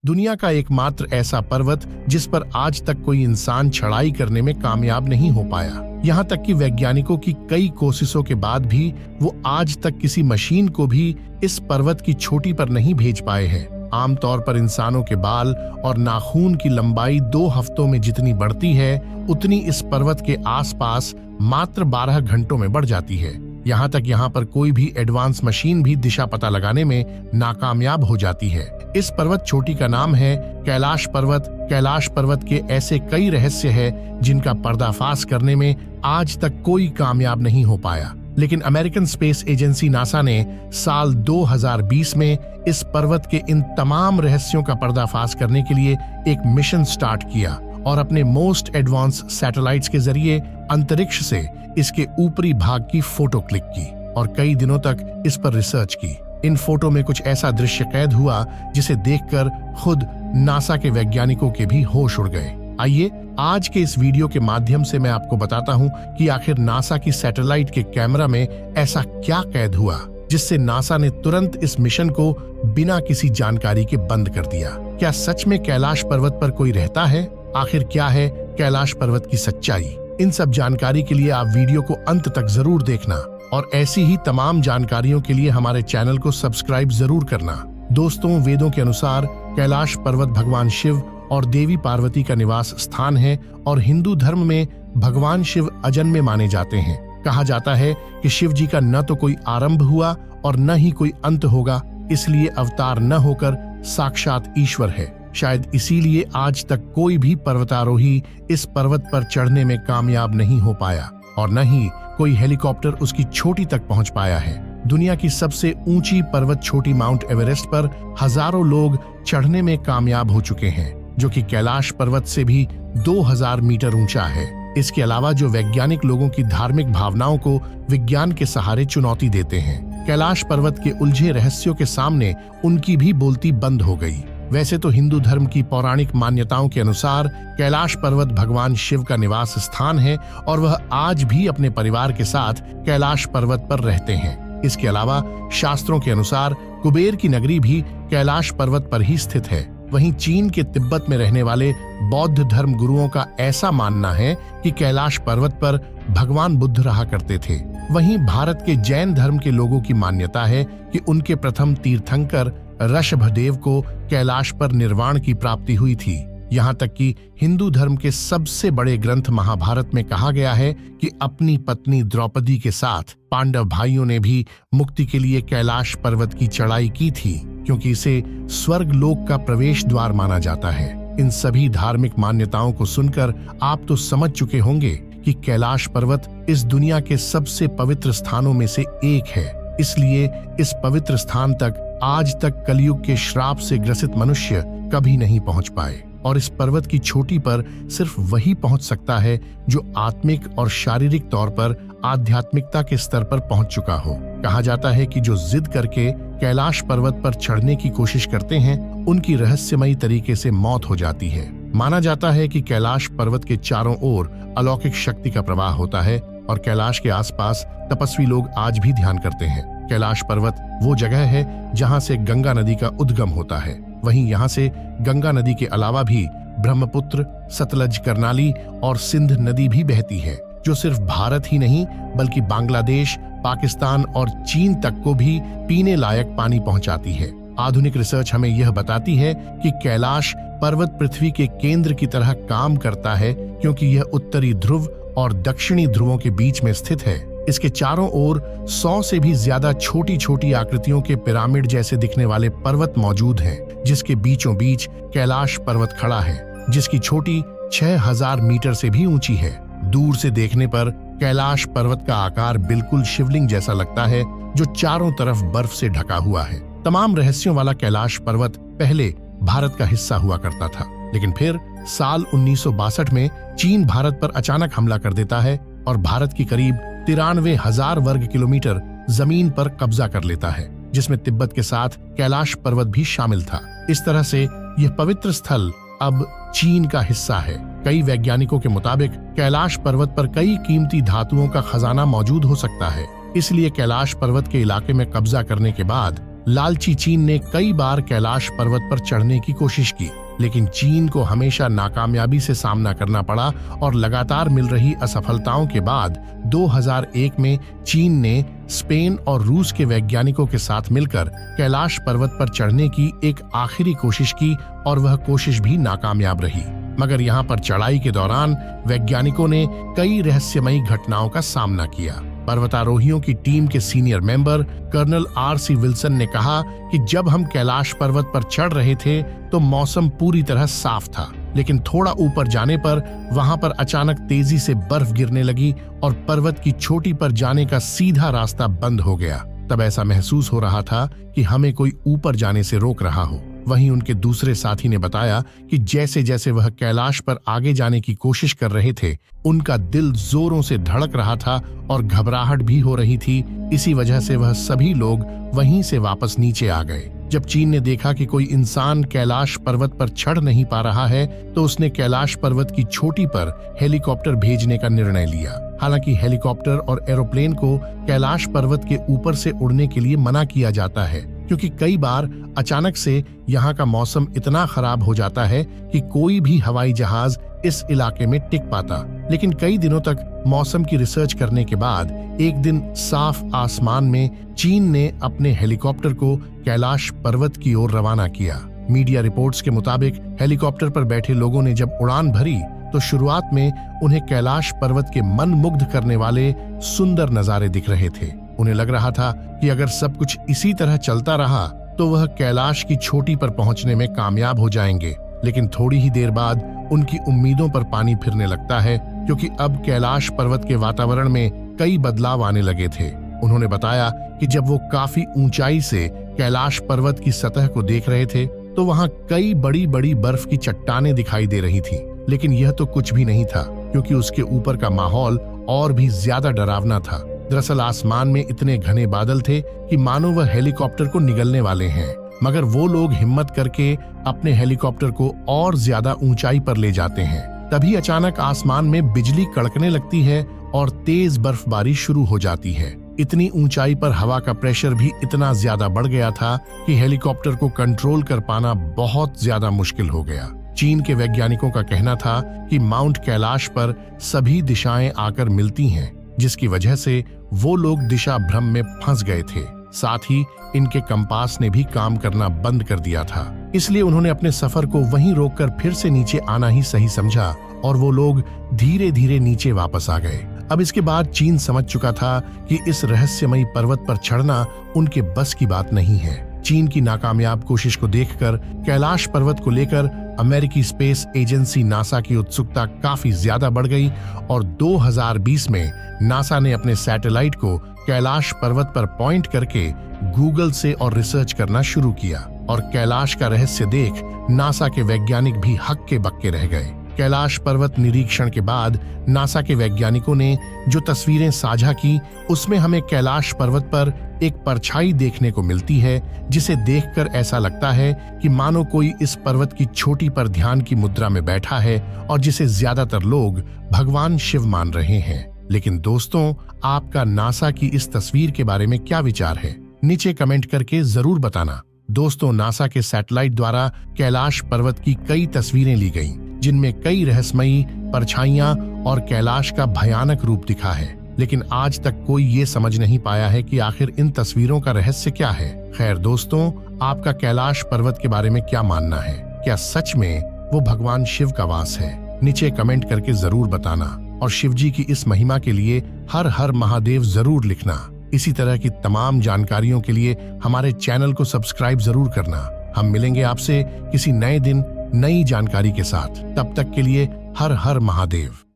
दुनिया का एकमात्र ऐसा पर्वत जिस पर आज तक कोई इंसान चढ़ाई करने में कामयाब नहीं हो पाया। यहाँ तक कि वैज्ञानिकों की कई कोशिशों के बाद भी वो आज तक किसी मशीन को भी इस पर्वत की चोटी पर नहीं भेज पाए हैं। आमतौर पर इंसानों के बाल और नाखून की लंबाई 2 हफ्तों में जितनी बढ़ती है, उतनी इस पर्वत के आसपास मात्र 12 घंटों में बढ़ जाती है। यहाँ तक यहाँ पर कोई भी एडवांस मशीन भी दिशा पता लगाने में नाकामयाब हो जाती है। इस पर्वत चोटी का नाम है कैलाश पर्वत। कैलाश पर्वत के ऐसे कई रहस्य हैं जिनका पर्दाफाश करने में आज तक कोई कामयाब नहीं हो पाया। लेकिन अमेरिकन स्पेस एजेंसी नासा ने साल 2020 में इस पर्वत के इन तमाम रहस्यों का पर्दाफाश करने के लिए एक मिशन स्टार्ट किया और अपने मोस्ट एडवांस सैटेलाइट्स के जरिए अंतरिक्ष से इसके ऊपरी भाग की फोटो क्लिक की और कई दिनों तक इस पर रिसर्च की। इन फोटो में कुछ ऐसा दृश्य कैद हुआ जिसे देखकर खुद नासा के वैज्ञानिकों के भी होश उड़ गए। आइए आज के इस वीडियो के माध्यम से मैं आपको बताता हूं कि आखिर नासा की सैटेलाइट के कैमरा में ऐसा क्या कैद हुआ जिससे नासा ने तुरंत इस मिशन को बिना किसी जानकारी के बंद कर दिया। क्या सच में कैलाश पर्वत पर कोई रहता है? आखिर क्या है कैलाश पर्वत की सच्चाई? इन सब जानकारी के लिए आप वीडियो को अंत तक जरूर देखना और ऐसी ही तमाम जानकारियों के लिए हमारे चैनल को सब्सक्राइब जरूर करना। दोस्तों, वेदों के अनुसार कैलाश पर्वत भगवान शिव और देवी पार्वती का निवास स्थान है और हिंदू धर्म में भगवान शिव अजन्मे माने जाते हैं। कहा जाता है कि शिव जी का न तो कोई आरंभ हुआ और न ही कोई अंत होगा, इसलिए अवतार न होकर साक्षात ईश्वर है। शायद इसीलिए आज तक कोई भी पर्वतारोही इस पर्वत पर चढ़ने में कामयाब नहीं हो पाया और न ही कोई हेलीकॉप्टर उसकी चोटी तक पहुंच पाया है। दुनिया की सबसे ऊंची पर्वत चोटी माउंट एवरेस्ट पर हजारों लोग चढ़ने में कामयाब हो चुके हैं, जो कि कैलाश पर्वत से भी 2000 मीटर ऊंचा है। इसके अलावा जो वैज्ञानिक लोगों की धार्मिक भावनाओं को विज्ञान के सहारे चुनौती देते हैं, कैलाश पर्वत के उलझे रहस्यों के सामने उनकी भी बोलती बंद हो गई। वैसे तो हिंदू धर्म की पौराणिक मान्यताओं के अनुसार कैलाश पर्वत भगवान शिव का निवास स्थान है और वह आज भी अपने परिवार के साथ कैलाश पर्वत पर रहते हैं। इसके अलावा शास्त्रों के अनुसार कुबेर की नगरी भी कैलाश पर्वत पर ही स्थित है। वहीं चीन के तिब्बत में रहने वाले बौद्ध धर्म गुरुओं का ऐसा मानना है कि कैलाश पर्वत पर भगवान बुद्ध रहा करते थे। वहीं भारत के जैन धर्म के लोगों की मान्यता है कि उनके प्रथम तीर्थंकर ऋषभदेव को कैलाश पर निर्वाण की प्राप्ति हुई थी। यहाँ तक कि हिंदू धर्म के सबसे बड़े ग्रंथ महाभारत में कहा गया है कि अपनी पत्नी द्रौपदी के साथ पांडव भाइयों ने भी मुक्ति के लिए कैलाश पर्वत की चढ़ाई की थी, क्योंकि इसे स्वर्ग लोक का प्रवेश द्वार माना जाता है। इन सभी धार्मिक मान्यताओं को सुनकर आप तो समझ चुके होंगे कि कैलाश पर्वत इस दुनिया के सबसे पवित्र स्थानों में से एक है। इसलिए इस पवित्र स्थान तक आज तक कलयुग के श्राप से ग्रसित मनुष्य कभी नहीं पहुंच पाए और इस पर्वत की चोटी पर सिर्फ वही पहुंच सकता है जो आत्मिक और शारीरिक तौर पर आध्यात्मिकता के स्तर पर पहुंच चुका हो। कहा जाता है कि जो जिद करके कैलाश पर्वत पर चढ़ने की कोशिश करते हैं, उनकी रहस्यमयी तरीके से मौत हो जाती है। माना जाता है कि कैलाश पर्वत के चारों ओर अलौकिक शक्ति का प्रवाह होता है और कैलाश के आसपास तपस्वी लोग आज भी ध्यान करते हैं। कैलाश पर्वत वो जगह है जहां से गंगा नदी का उद्गम होता है। वहीं यहाँ से गंगा नदी के अलावा भी ब्रह्मपुत्र, सतलज, करनाली और सिंध नदी भी बहती है, जो सिर्फ भारत ही नहीं बल्कि बांग्लादेश, पाकिस्तान और चीन तक को भी पीने लायक पानी पहुंचाती है। आधुनिक रिसर्च हमें यह बताती है कि कैलाश पर्वत पृथ्वी के केंद्र की तरह काम करता है, क्योंकि यह उत्तरी ध्रुव और दक्षिणी ध्रुवों के बीच में स्थित है। इसके चारों ओर 100 से भी ज्यादा छोटी छोटी आकृतियों के पिरामिड जैसे दिखने वाले पर्वत मौजूद हैं, जिसके बीचों बीच कैलाश पर्वत खड़ा है, जिसकी चोटी 6000 मीटर से भी ऊंची है। दूर से देखने पर कैलाश पर्वत का आकार बिल्कुल शिवलिंग जैसा लगता है, जो चारों तरफ बर्फ से ढका हुआ है। तमाम रहस्यों वाला कैलाश पर्वत पहले भारत का हिस्सा हुआ करता था, लेकिन फिर साल 1962 में चीन भारत पर अचानक हमला कर देता है और भारत की करीब 93,000 वर्ग किलोमीटर जमीन पर कब्जा कर लेता है, जिसमें तिब्बत के साथ कैलाश पर्वत भी शामिल था। इस तरह से यह पवित्र स्थल अब चीन का हिस्सा है। कई वैज्ञानिकों के मुताबिक कैलाश पर्वत पर कई कीमती धातुओं का खजाना मौजूद हो सकता है। इसलिए कैलाश पर्वत के इलाके में कब्जा करने के बाद लालची चीन ने कई बार कैलाश पर्वत पर चढ़ने की कोशिश की, लेकिन चीन को हमेशा नाकामयाबी से सामना करना पड़ा और लगातार मिल रही असफलताओं के बाद 2001 में चीन ने स्पेन और रूस के वैज्ञानिकों के साथ मिलकर कैलाश पर्वत पर चढ़ने की एक आखिरी कोशिश की और वह कोशिश भी नाकामयाब रही। मगर यहाँ पर चढ़ाई के दौरान वैज्ञानिकों ने कई रहस्यमयी घटनाओं का सामना किया। पर्वतारोहियों की टीम के senior member colonel RC Wilson ने कहा कि जब हम कैलाश पर्वत पर चढ़ रहे थे तो मौसम पूरी तरह साफ था, लेकिन थोड़ा ऊपर जाने पर वहां पर अचानक तेजी से बर्फ गिरने लगी और पर्वत की चोटी पर जाने का सीधा रास्ता बंद हो गया। तब ऐसा महसूस हो रहा था कि हमें कोई ऊपर जाने से रोक रहा हो। वहीं उनके दूसरे साथी ने बताया कि जैसे जैसे वह कैलाश पर आगे जाने की कोशिश कर रहे थे, उनका दिल जोरों से धड़क रहा था और घबराहट भी हो रही थी। इसी वजह से वह सभी लोग वहीं से वापस नीचे आ गए। जब चीन ने देखा कि कोई इंसान कैलाश पर्वत पर चढ़ नहीं पा रहा है, तो उसने कैलाश पर्वत की चोटी पर हेलीकॉप्टर भेजने का निर्णय लिया। हालांकि हेलीकॉप्टर और एरोप्लेन को कैलाश पर्वत के ऊपर से उड़ने के लिए मना किया जाता है, क्योंकि कई बार अचानक से यहाँ का मौसम इतना खराब हो जाता है कि कोई भी हवाई जहाज इस इलाके में टिक पाता। लेकिन कई दिनों तक मौसम की रिसर्च करने के बाद एक दिन साफ आसमान में चीन ने अपने हेलीकॉप्टर को कैलाश पर्वत की ओर रवाना किया। मीडिया रिपोर्ट्स के मुताबिक हेलीकॉप्टर पर बैठे लोगों ने जब उड़ान भरी तो शुरुआत में उन्हें कैलाश पर्वत के मन मुग्ध करने वाले सुंदर नजारे दिख रहे थे। उन्हें लग रहा था कि अगर सब कुछ इसी तरह चलता रहा तो वह कैलाश की चोटी पर पहुंचने में कामयाब हो जाएंगे। लेकिन थोड़ी ही देर बाद उनकी उम्मीदों पर पानी फिरने लगता है, क्योंकि अब कैलाश पर्वत के वातावरण में कई बदलाव आने लगे थे। उन्होंने बताया कि जब वो काफी ऊंचाई से कैलाश पर्वत की सतह को देख रहे थे तो वहां कई बड़ी बड़ी बर्फ की चट्टानें दिखाई दे रही थी। लेकिन यह तो कुछ भी नहीं था, क्योंकि उसके ऊपर का माहौल और भी ज्यादा डरावना था। दरअसल आसमान में इतने घने बादल थे कि मानो वह हेलीकॉप्टर को निगलने वाले हैं। मगर वो लोग हिम्मत करके अपने हेलीकॉप्टर को और ज्यादा ऊंचाई पर ले जाते हैं। तभी अचानक आसमान में बिजली कड़कने लगती है और तेज बर्फबारी शुरू हो जाती है। इतनी ऊंचाई पर हवा का प्रेशर भी इतना ज्यादा बढ़ गया था कि हेलीकॉप्टर को कंट्रोल कर पाना बहुत ज्यादा मुश्किल हो गया। चीन के वैज्ञानिकों का कहना था कि माउंट कैलाश पर सभी दिशाएं आकर मिलती हैं, जिसकी वजह से वो लोग दिशा भ्रम में फंस गए थे। साथ ही इनके कंपास ने भी काम करना बंद कर दिया था। इसलिए उन्होंने अपने सफर को वहीं रोककर फिर से नीचे आना ही सही समझा और वो लोग धीरे धीरे नीचे वापस आ गए। अब इसके बाद चीन समझ चुका था कि इस रहस्यमयी पर्वत पर चढ़ना उनके बस की बात नहीं है। चीन की नाकामयाब कोशिश को देखकर कैलाश पर्वत को लेकर अमेरिकी स्पेस एजेंसी नासा की उत्सुकता काफी ज्यादा बढ़ गई और 2020 में नासा ने अपने सैटेलाइट को कैलाश पर्वत पर पॉइंट करके गूगल से और रिसर्च करना शुरू किया। और कैलाश का रहस्य देख नासा के वैज्ञानिक भी हक्के बक्के रह गए। कैलाश पर्वत निरीक्षण के बाद नासा के वैज्ञानिकों ने जो तस्वीरें साझा की, उसमें हमें कैलाश पर्वत पर एक परछाई देखने को मिलती है, जिसे देखकर ऐसा लगता है कि मानो कोई इस पर्वत की चोटी पर ध्यान की मुद्रा में बैठा है और जिसे ज्यादातर लोग भगवान शिव मान रहे हैं। लेकिन दोस्तों, आपका नासा की इस तस्वीर के बारे में क्या विचार है? नीचे कमेंट करके जरूर बताना। दोस्तों, नासा के सैटेलाइट द्वारा कैलाश पर्वत की कई तस्वीरें ली गईं, जिनमें कई रहस्यमयी परछाइयां और कैलाश का भयानक रूप दिखा है। लेकिन आज तक कोई ये समझ नहीं पाया है कि आखिर इन तस्वीरों का रहस्य क्या है। खैर दोस्तों, आपका कैलाश पर्वत के बारे में क्या मानना है? क्या सच में वो भगवान शिव का वास है? नीचे कमेंट करके जरूर बताना और शिव जी की इस महिमा के लिए हर हर महादेव जरूर लिखना। इसी तरह की तमाम जानकारियों के लिए हमारे चैनल को सब्सक्राइब जरूर करना। हम मिलेंगे आपसे किसी नए दिन नई जानकारी के साथ। तब तक के लिए हर हर महादेव।